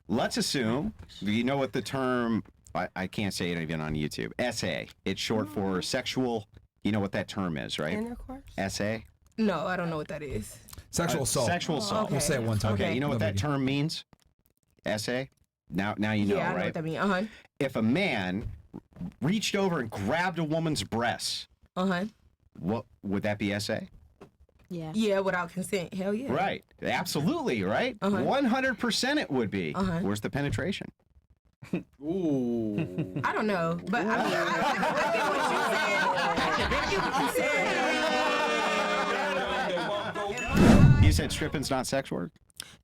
let's assume you know what the term. I can't say it even on YouTube. SA. It's short for sexual. You know what that term is, right? Intercourse. SA. No, I don't know what that is. Sexual assault. Sexual assault. Okay. We'll say it one time. Okay, you know what No that biggie. term means? SA. Now you know, Yeah, I know right? what that means. If a man reached over and grabbed a woman's breasts, what would that be? SA. Yeah. Yeah, without consent. Hell yeah. Right. Absolutely. Right. 100% it would be. Where's the penetration? Ooh. I don't know, but I mean, I get what you're saying. I get what you're saying. You said stripping's not sex work?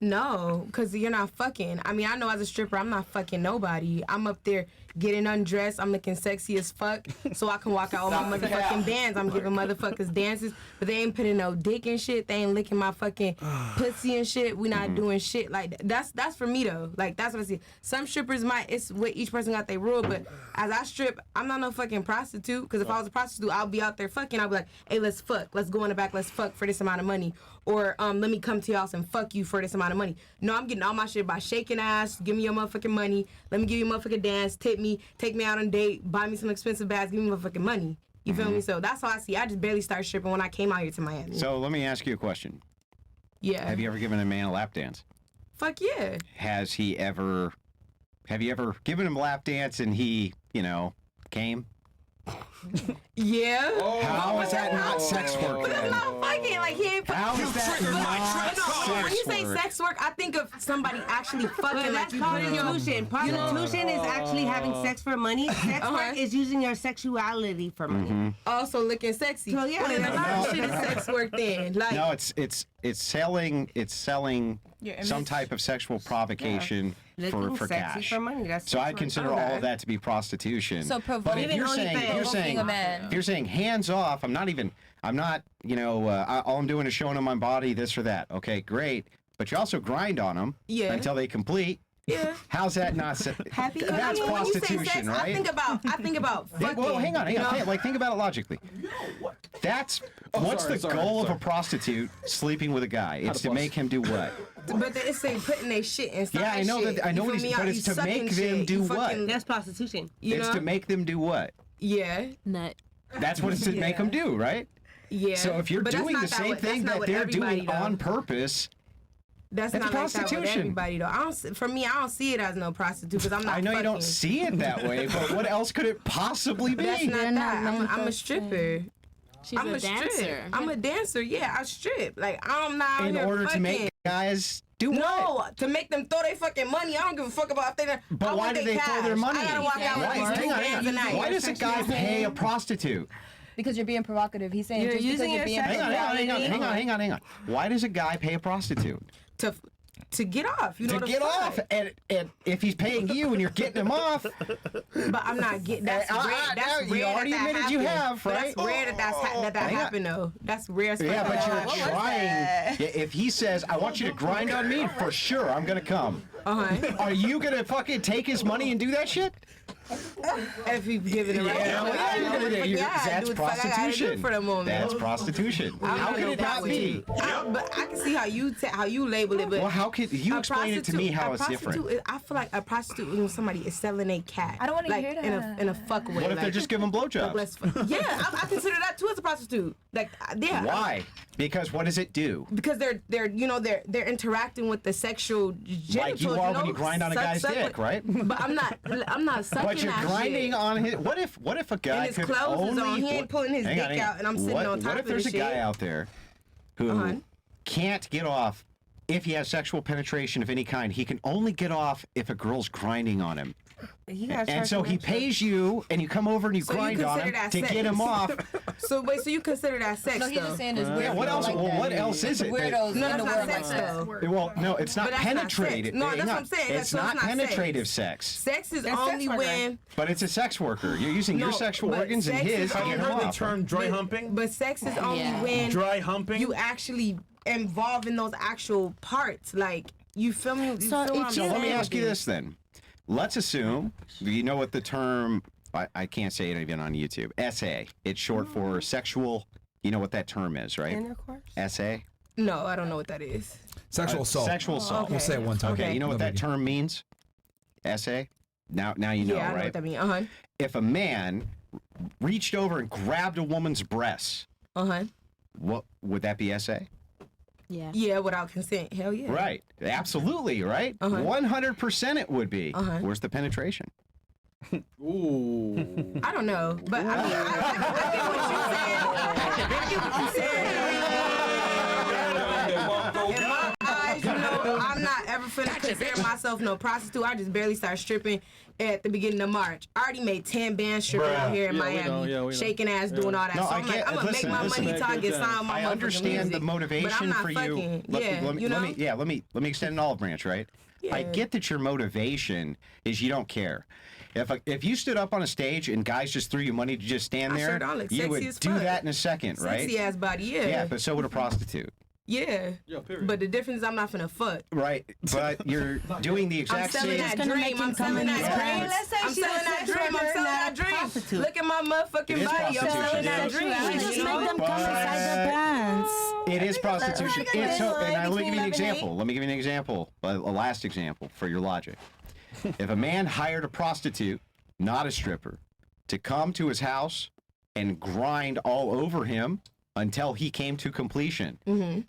No, because you're not fucking. I mean, I know as a stripper, I'm not fucking nobody. I'm up there getting undressed. I'm looking sexy as fuck so I can walk out on my motherfucking bands. I'm giving motherfuckers dances, but they ain't putting no dick and shit. They ain't licking my fucking pussy and shit. We not doing shit. Like, that's for me, though. Like, that's what I see. Some strippers it's what each person got their rule, but as I strip, I'm not no fucking prostitute, because if I was a prostitute, I'll be out there fucking. I'll be like, hey, let's fuck. Let's go in the back. Let's fuck for this amount of money. Or let me come to your house and fuck you for this amount of money. No, I'm getting all my shit by shaking ass. Give me your motherfucking money. Let me give you a motherfucking dance. Tip me. Take me out on a date. Buy me some expensive bags. Give me motherfucking money. You feel me? So that's how I see. I just barely started stripping when I came out here to Miami. So let me ask you a question. Yeah. Have you ever given a man a lap dance? Fuck yeah. Have you ever given him a lap dance and he, came? Yeah. How is that not sex work But then? I'm not fucking. Like, he ain't fucking. How is that not When you sex say work? sex work, I think of somebody actually fucking. But Like that's you prostitution. Prostitution is actually having sex for money. Sex work is using your sexuality for money. also looking sexy. So, yeah, Well, then a lot no. of shit is sex work then. Like, No, it's selling some type of sexual provocation Looking for sexy cash. for money. That's So sex I work. consider all of that to be prostitution. So But provoking. if you're saying a man. if you're saying hands off, I'm not, all I'm doing is showing them my body, this or that. Okay, great. But you also grind on them until they complete. yeah. How's that not? Happy. That's I mean, when you say prostitution, sex, right? I think about fucking. Well, hang on. you know? Think about it logically. What's the goal of a prostitute sleeping with a guy? It's to make him do what? But they say putting their shit inside. Yeah, I know shit. that. I know You what feel he's. me? But it's You to make sucking them shit. do You what? fucking- That's prostitution. You It's know? to make them do what? Yeah. Nut. That's what it's to make them do, right? Yeah. So if you're But that's doing not the same what- thing that's not that what they're everybody doing does. on purpose, That's That's not like that with prostitution. everybody though. For me, I don't see it as no prostitute because I'm not. I know you don't fucking. see it that way, but what else could it possibly be? That's not They're that. not I'm a meant stripper. She's I'm a a dancer. strip. I'm a dancer. Yeah, I strip. Like I'm not out In here order to fucking. make guys do what? No, to make them throw their fucking money. I don't give a fuck about if they. But I why want do they throw cash. their money? I gotta walk out with Why, these hang two on, bands a night. why does a guy pay a prostitute? Because you're being provocative. He's saying You're just because using you're your being sex- Hang on. Why does a guy pay a prostitute? To get off, you know. To get off, and if he's paying you and you're getting him off, But I'm not getting. That's rare. That's you rare already that admitted you happened. have, But right? that's rare that Hang on. happened though. That's rare. As fuck yeah, that but happened. you're trying. Yeah, if he says, "I want you to grind on me," for sure, I'm gonna come. Are you gonna fucking take his money and do that shit? If you give it a right. Yeah, you're gonna do. That's prostitution. For the moment. That's prostitution. I'm How not can no it not be? But I can see how you label it. But Well, how could you a explain it to me how a it's different? prostitute, I feel like a prostitute is when somebody is selling a cat. I don't wanna like, hear in that. a fuck way. What if like, they're just giving blowjobs? Yeah, I consider that too as a prostitute. Like, yeah. Why? Because what does it do? Because they're interacting with the sexual genitals. Like you are when you grind on a guy's dick, right? But I'm not sucking But you're that grinding shit. on his. What if a guy And his could clothes is only? on. He ain't pulling his Hang on, dick hang on. out, and I'm sitting what, on top What if of there's this a guy shit? out there who can't get off if he has sexual penetration of any kind? He can only get off if a girl's grinding on him. And so he pays you, and you come over and you So you grind on consider him that to sex? get him off. So wait, so you consider that sex? No, he's though? just saying there's weird Yeah, what people else? like Well, that. what else is it? Weirdos No, in the that's not world like sex that. though. Well, no, it's not But that's not penetrative. sex. No, Hang that's on. what I'm saying. It's That's not not sex. penetrative sex. Sex is That's only sex worker. when. But it's a sex worker. You're using your No, sexual but organs and sex is his to only- get You him heard the off. term dry humping? But sex is only Yeah. when Dry humping? you actually involve in those actual parts. Like, you feel me? You So feel what I'm So let me saying? ask you this then. Let's assume you know what the term. I can't say it even on YouTube. SA. It's short for sexual. You know what that term is, right? Intercourse. SA. No, I don't know what that is. Sexual assault. Sexual assault. We'll say it one time. Okay, you know what No that biggie. term means? SA? Now you know, Yeah, I know right? what that means. If a man reached over and grabbed a woman's breasts, what would that be SA? Yeah. Yeah, without consent. Hell yeah. Right. Absolutely, right? 100% it would be. Where's the penetration? Ooh. I don't know, but I mean, I get what you're saying. I get what you're saying. In my eyes, you know, I'm not ever finna consider myself no prostitute. I just barely started stripping at the beginning of March. I already made 10 bands stripping out here in Miami, we know. shaking ass, doing all that. No, so I'm like, I'm gonna make my money till I get signed on my I motherfucking understand music, the motivation but I'm not for you. fucking, Let me extend an olive branch, right? I Yeah. get that your motivation is you don't care. If you stood up on a stage and guys just threw you money to just stand I there, sure don't look you sexy would as do fuck. that in a second, right? Sexy ass body, yeah. Yeah, but so would a prostitute. Yeah. period. But the difference is I'm not finna fuck. Right, but you're doing the I'm exact selling same. that gonna make dream. him I'm come selling in that his dream. pants. Let's say I'm she's selling a that sex dream. I'm worker, selling not that a dream. prostitute. Look at my It motherfucking is body. I'm prostitution, selling that yeah. dream. You just You make know? them come inside the pants. It is prostitution. Let's So, look and let me between give you an 11 and example. Let me give you an example, a last example for your logic. If a man hired a prostitute, not a stripper, to come to his house and grind all over him until he came to completion,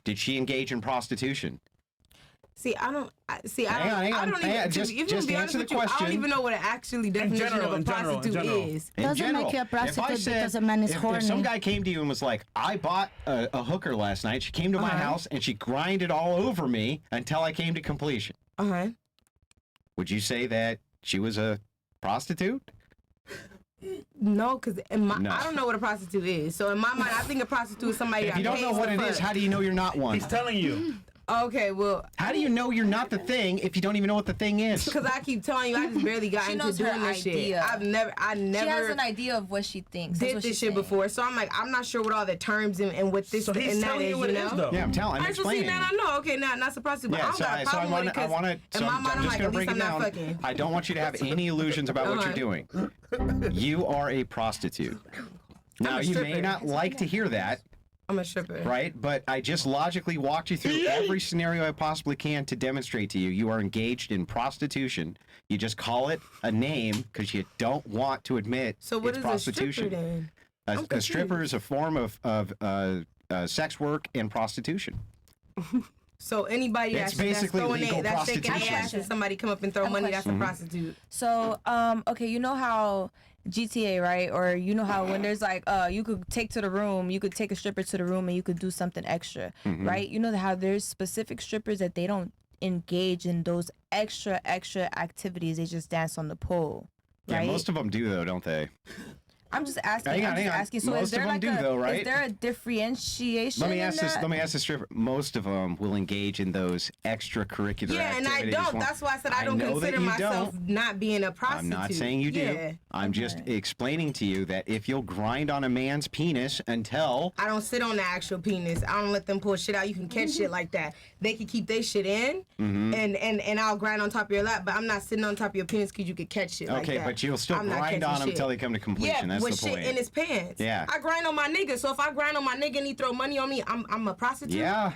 did she engage in prostitution? See, I don't. See, Hang on, I don't hang even. on. Just If you be answer honest the with you, I question. don't even know what an actually definition general, of a in general, in prostitute general. is. In Doesn't general, make you a if I prostitute said- because a man is if horny. some guy came to you and was like, I bought a hooker last night. She came to my house and she grinded all over me until I came to completion. Would you say that she was a prostitute? No, because No. I don't know what a prostitute is. So in my mind, I think a prostitute is somebody If that you don't know pays what to it is, fuck. how do you know you're not one? He's telling you. Okay, well, How do you know you're not the thing if you don't even know what the thing is? because I keep telling you, I just barely got She into knows her doing this shit. idea. I She has never an idea of what she thinks. That's did what this she's shit saying. before. So I'm like, I'm not sure what all the terms and what this So he's and that telling is, you what it know? is, though. Yeah, I'm All right, so see, explaining. now I know. Okay, now not a prostitute, but I Yeah, don't got a problem with it I want to. because in my mind, I'm just like, gonna at break least it I'm not down. fucking. I don't want you to have any illusions about what you're doing. You are a prostitute. Now, you may stripper. not like to hear that, I'm a stripper. right? But I just logically walked you through every scenario I possibly can to demonstrate to you you are engaged in prostitution. You just call it a name because you don't want to admit So what it's is prostitution. a stripper then? A stripper is a form of sex work and prostitution. So anybody It's that's basically throwing legal that's shaking their prostitution. ass and somebody come up and throw money, that's a prostitute. So, okay, you know how GTA, right? Or you know how when there's like, you could take to the room, you could take a stripper to the room and you could do something extra, right? You know how there's specific strippers that they don't engage in those extra activities. They just dance on the pole, right? Yeah, most of them do though, don't they? I'm just asking. Hang on, I'm hang just on. asking. So Most is there of them like do, a though, right? is there a differentiation? Let me in ask this. that? Let me ask this stripper. Most of them will engage in those extracurricular Yeah, and I activities. don't. That's why I said I don't know that consider you myself don't. not being a prostitute. I'm not saying you do. Yeah. I'm just explaining to you that if you'll grind on a man's penis until I don't sit on the actual penis. I don't let them pull shit out. You can catch shit like that. They can keep their shit in, and I'll grind on top of your lap. But I'm not sitting on top of your penis because you can catch shit like that. okay, but you'll still I'm not grind catching on them shit. until they come to completion. Yeah, That's with the shit point. in his pants. Yeah. I grind on my nigga. So if I grind on my nigga and he throw money on me, I'm a prostitute. Yeah.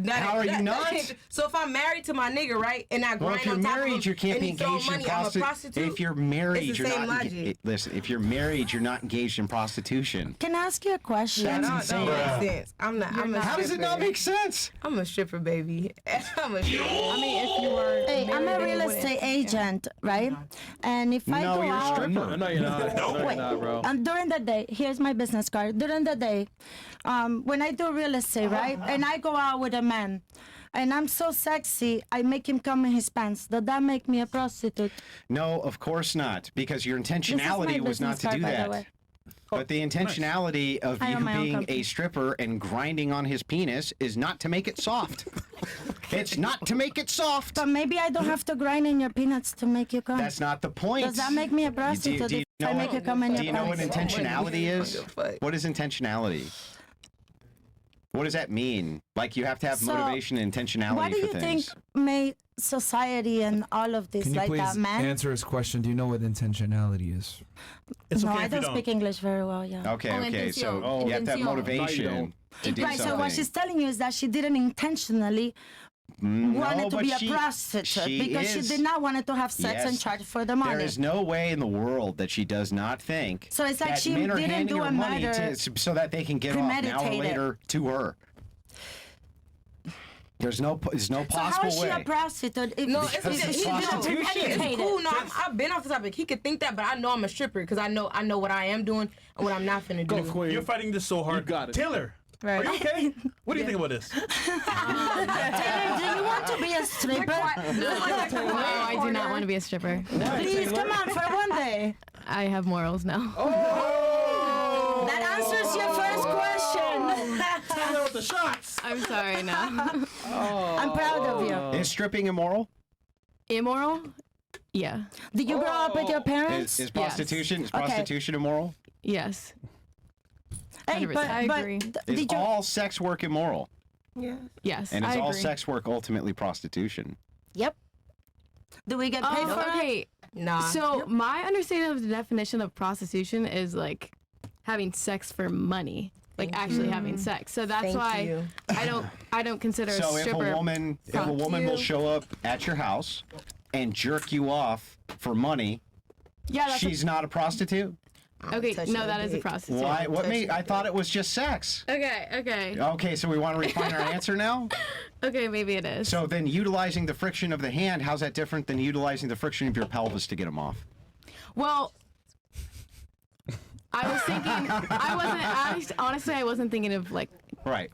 How are you not? So if I'm married to my nigga, right, and I grind Well, if you're on top of married, him you can't and be he throw engaged in money, I'm a prostitute. If you're married, It's the you're same not. logic. Listen, if you're married, you're not engaged in prostitution. Can I ask you a question? That That's don't insane. make sense. I'm not. I'm a How does it not stripper. make sense? I'm a stripper, baby. I'm a stripper. I mean, if you were Hey, I'm a married, real then it wouldn't- estate agent, right? And if I No, go you're a out, stripper. No, you're not. No, you're not, bro. and during the day, here's my business card. During the day, when I do real estate, right, and I go out with a man, and I'm so sexy, I make him come in his pants. Does that make me a prostitute? No, of course not, because your This is intentionality my was not business to card, do by the that. way. But the intentionality of I you own my own being company. a stripper and grinding on his penis is not to make it soft. It's not to make it soft. But maybe I don't have to grind in your peanuts to make you come. That's not the point. Does that make me a prostitute if I make you come in Do your you know what pants? intentionality is? What the fuck? What is intentionality? What does that mean? Like you have to have So, motivation and intentionality What do for you things. think made society and all of this Can you like please that, man? answer his question? Do you know what intentionality is? It's No, okay I if you don't speak English very well, yeah. Okay, Oh, okay. So intención. you have to have Intención. motivation No, you to do Right, something. so what she's telling you is that she didn't intentionally wanted to but be a prostitute because she did not want to have sex and charge for the money. There is no way in the world that she does not think so it's like that she men are didn't handing do her a money murder so that they can get off now or later to her. There's no possible way. So how is she a prostitute? It's cool. No, I've been off the topic. He could think that, but I know I'm a stripper because I know what I am doing and what I'm not finna do. Queen. You're fighting this so hard. You got it. Taylor, Right. are you okay? What do you think about this? Taylor, do you want to be a stripper? No, I do not want to be a stripper. Please, come on, for one day. I have morals now. That answers your first question. Taylor with the shots. I'm sorry, no. I'm proud of you. Is stripping immoral? Immoral? Yeah. Did you grow up with your parents? Is prostitution is prostitution immoral? Yes. Hey, 100%. but I agree. Is all sex work immoral? Yes. And is I all agree. sex work ultimately prostitution? Yep. Do we get paid for it? Okay. Nah. So my understanding of the definition of prostitution is like having sex for money, like actually having sex. So that's why I don't consider So a if stripper. a woman will show up at your house and jerk you off for money, she's not a prostitute? Okay, no, that is a prostitute. Why? What made? I thought it was just sex. Okay. Okay, so we want to refine our answer now? Okay, maybe it is. So then utilizing the friction of the hand, how's that different than utilizing the friction of your pelvis to get them off? Well, I was thinking, honestly, I wasn't thinking of like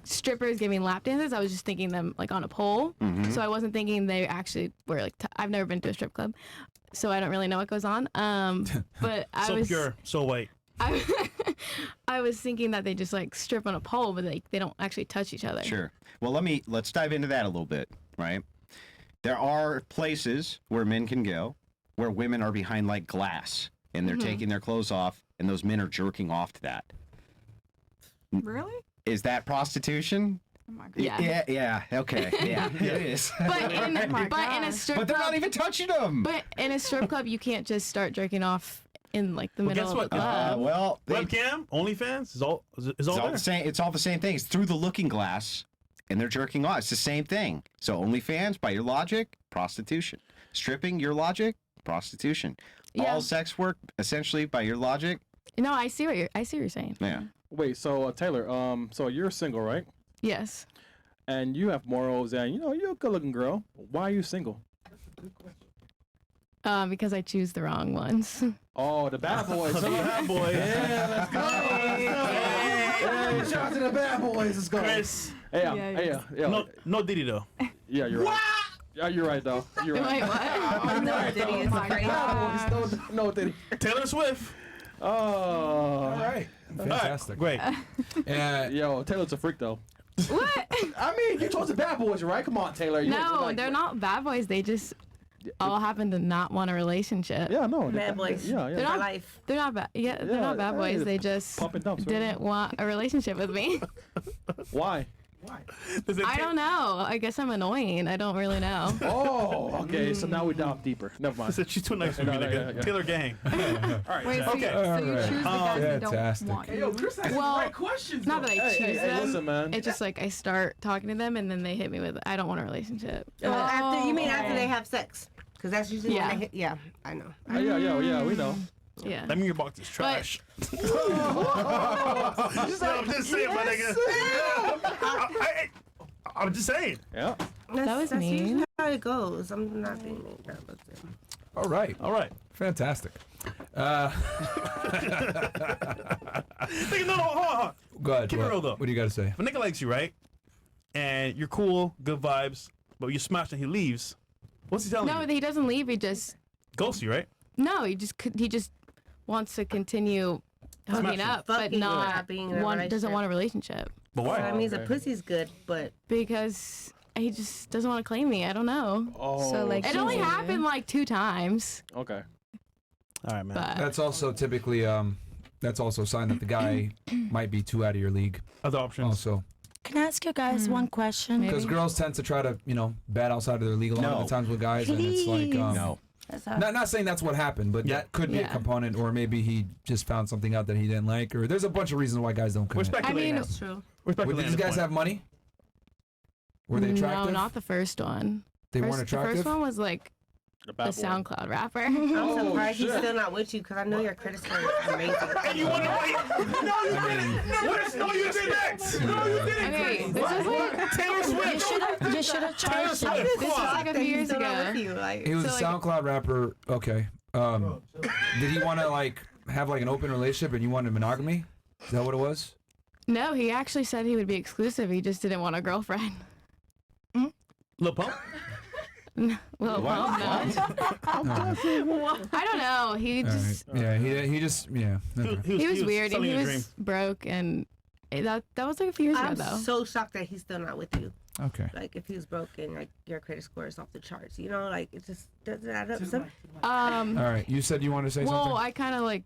strippers giving lap dances. I was just thinking them like on a pole. Mm-hmm. So I wasn't thinking they actually were like, I've never been to a strip club, so I don't really know what goes on. But I So was pure, so white. I was thinking that they just like strip on a pole, but like they don't actually touch each other. Sure. Well, let's dive into that a little bit, right? There are places where men can go where women are behind like glass and they're taking their clothes off and those men are jerking off to that. Really? Is that prostitution? Oh my God. Yeah, okay. Yeah, it is. But in a strip But they're club, not even touching them. But in a strip club, you can't just start jerking off in like the middle guess of what? the club. Webcam, OnlyFans is all it's all there. the same. It's all the same thing. It's through the looking glass, and they're jerking off. It's the same thing. So OnlyFans, by your logic, prostitution. Stripping, your logic, prostitution. Yeah. All sex work, essentially, by your logic. No, I see what you're saying. Yeah. Wait, so Taylor, so you're single, right? Yes. And you have morals, and you're a good-looking girl. Why are you single? Because I choose the wrong ones. Oh, the bad boys. The bad boys. Yeah, let's go. Hey, shout out to the bad boys. Let's go. Chris. Yeah. No Diddy though. Yeah, you're right. Yeah, you're right though. You're right. Wait, what? No, Diddy is crazy. No, Diddy. Taylor Swift. Oh. All right. Fantastic. Great. Yo, Taylor's a freak though. What? I mean, you chose the bad boys, right? Come on, Taylor. No, they're not bad boys. They just all happen to not want a relationship. Yeah, no. Bad boys. Yeah. They're not, life. they're not bad. Yeah, they're not bad boys. They just Pump and dumps, right? didn't want a relationship with me. Why? I don't know. I guess I'm annoying. I don't really know. Oh, okay. So now we dive deeper. Never I mind. said she's too nice for me, nigga. Yeah. Taylor gang. All right. Wait, so okay. you choose the guys that don't Fantastic. want Hey, yo, you. Chris asked Well, the right questions. Not that I choose Hey, them. listen, man. It's just like I start talking to them and then they hit me with, I don't want a relationship. After they have sex? Because that's usually Yeah. when they hit. Yeah, I know. Yeah, we know. Yeah. That mean your box is trash. I'm just saying, my nigga. I'm just saying. Yeah. That was mean. usually how it goes. I'm not being mean. All right. All right. Fantastic. Nigga, no, hold on. Go ahead. Keep it real, though. What do you got to say? If a nigga likes you, right? And you're cool, good vibes, but you smash and he leaves, what's he telling No, you? he doesn't leave. He just, Ghost you, right? no, he just wants to continue hooking Smashing. up, but Fucking not not being in a doesn't relationship. want a relationship But why? That means the pussy's good, but because he just doesn't want to claim me. I don't know. Oh. So, like, It only happened like 2 times, Okay. All right, man. but That's also typically that's also a sign that the guy might be too out of your league. Other options. Also, Can I ask you guys one question? Maybe. because girls tend to try to bat outside of their league a lot of the times with guys, and it's like Please. No. That's how- not saying that's what happened, but that could be a Yeah. component, or maybe he just found something out that he didn't like, or there's a bunch of reasons why guys don't We're commit. speculating. I mean, that's true. We're Would speculating these at this guys point. have money? Were they attractive? No, not the first one. They weren't attractive? The first one was like The the SoundCloud rapper. I'm surprised he's still not with you because I know your credit score is amazing. And you wonder why? No, you didn't. No, you didn't. No, you didn't. Okay, this is like Taylor Swift. You should have charged him. this is like a few years ago. He was So, a like- SoundCloud rapper. Okay. Did he want to like have like an open relationship and you wanted monogamy? Is that what it was? No, he actually said he would be exclusive. He just didn't want a girlfriend. Lil Pump? Well, no. I don't know. He All just right. Yeah, he just yeah. Okay. he was weird and selling he a was dream. broke and that was like a few years ago I'm though. so shocked that he's still not with you. Okay. Like if he was broken, like your credit score is off the charts. You know, like it just doesn't add up. All right. You said you wanted to say Well, something? I kind of like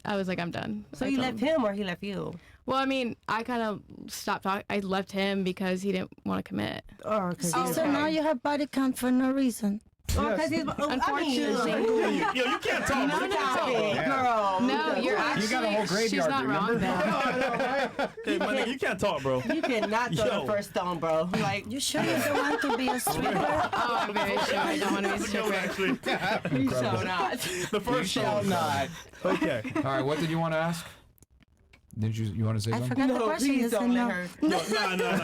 I was like I'm done. So I you told left him or he left you? Well, I mean, I kind of stopped talking. I left him because he didn't want to commit. Or because So now you have body count for no reason. he's Unfortunately. Yo, you can't talk. No, bro. You can't talk. girl. No, you're actually. got a whole she's graveyard, not wrong remember? though. Hey, my nigga, you can't talk, bro. You cannot throw Yo. the first stone, bro. Like You sure you don't want to be a stripper? Oh, I'm very sure I don't want to be a That's a joke, stripper. actually. you shall not. The You first shall song. not. Okay. All right. What did you want to ask? Didn't you want to say I something? forgot the No, question. please You said don't let no. her.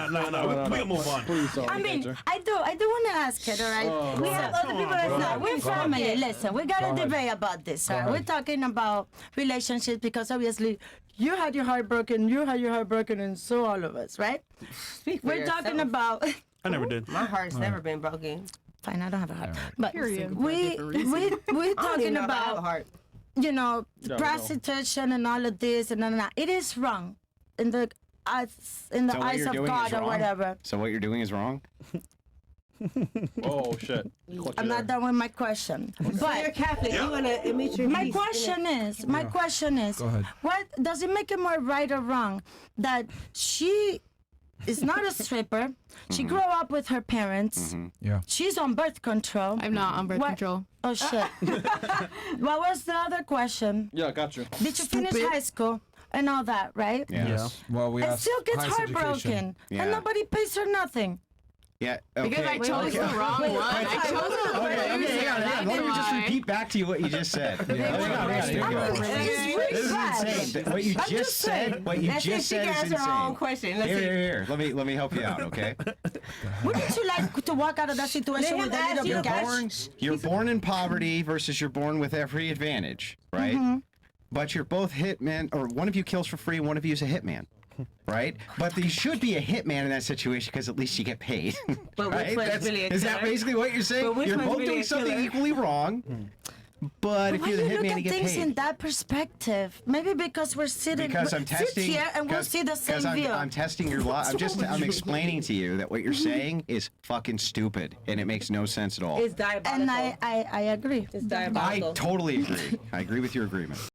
No. We can move on. Please don't. I mean, I do want to ask it, all right? We have other people that say, we're family. Listen, we got Go to ahead. debate about this. Go We're ahead. talking about relationships because obviously you had your heart broken, and so all of us, right? Speak for We're talking yourself. about. I never did. My heart's never been broken. Fine, I don't have a heart. But Period. we're I don't even talking know if I have a about, heart. you know, no. prostitution and all of this and all that. It is wrong in the eyes, So what eyes you're of doing God is or wrong? whatever. So what you're doing is wrong? Oh shit. I'm not done with my question. So you're But Catholic. You want to admit your my peace. question is, Go ahead. what does it make it more right or wrong that she is not a stripper? She grew up with her parents. Yeah. She's on birth control. I'm not on birth What- control. Oh shit. What was the other question? Yeah, got you. Did you finish high school and all that, right? Yes. Well, we And asked still gets highest education. heartbroken, Yeah. and nobody pays her nothing. Yeah. Okay. Because I chose the wrong one. I chose the Okay, hang on. Let me just why. repeat back to you what you just said. Yeah. Hang on, I here we go. mean, it's really This is bad. insane. What you I'm just just saying. said, what you Let's see if just she said can is answer her own insane. question. Let's see. Here. Let me help you out, okay? Wouldn't you like to walk out of that situation Let with him a ask little you bit the of question. cash? You're born in poverty versus you're born with every advantage, right? But you're both hitmen, or one of you kills for free, one of you is a hitman, right? But there should be a hitman in that situation because at least you get paid. But which right? one's really a Is that killer? basically what you're saying? But which You're one's both really doing a something killer? equally wrong, but if Why you're the you look hitman, at you get things paid. in that perspective? Maybe because we're sitting Because I'm sit testing. here and we'll see the same view. I'm testing your law. I'm explaining to you that what you're saying is fucking stupid and it makes no sense at all. It's diabolical. And I agree. It's I diabolical. totally agree. I agree with your agreement.